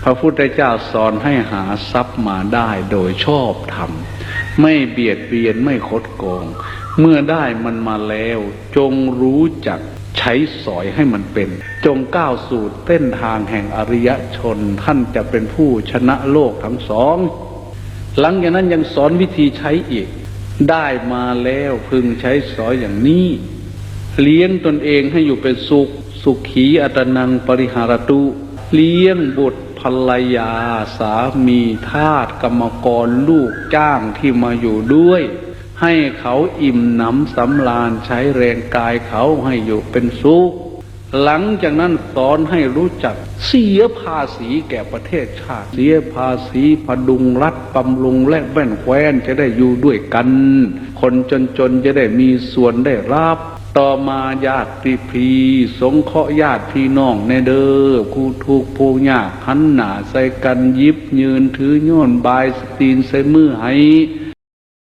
ระพุทธเจ้าสอนให้หาทรัพย์มาได้โดยชอบธรรมไม่เบียดเบียนไม่คดโกงเมื่อได้มันมาแล้วจงรู้จักใช้สอยให้มันเป็นจงก้าวสู่เส้นทางแห่งอริยชนท่านจะเป็นผู้ชนะโลกทั้งสองหลังจากนั้นยังสอนวิธีใช้อีกได้มาแล้วพึงใช้สอยอย่างนี้เลี้ยงตนเองให้อยู่เป็นสุขสุขีอัตนังปริหารตุเลี้ยงบุตรภรรยาสามีทาสกรรมกรลูกจ้างที่มาอยู่ด้วยให้เขาอิ่มหนำสำราญใช้แรงกายเขาให้อยู่เป็นสุขหลังจากนั้นสอนให้รู้จักเสียภาษีแก่ประเทศชาติเสียภาษีพดุงรัฐบำรุงและแว่นแคว้นจะได้อยู่ด้วยกันคนจนจะได้มีส่วนได้รับต่อมาญาติพี่สงเคราะห์ญาติพี่น้องในเด้อคู่ทุกผู้ยากหันหน้าใส่กันยิบยืนถือโยนบายสตีนใส่มือให้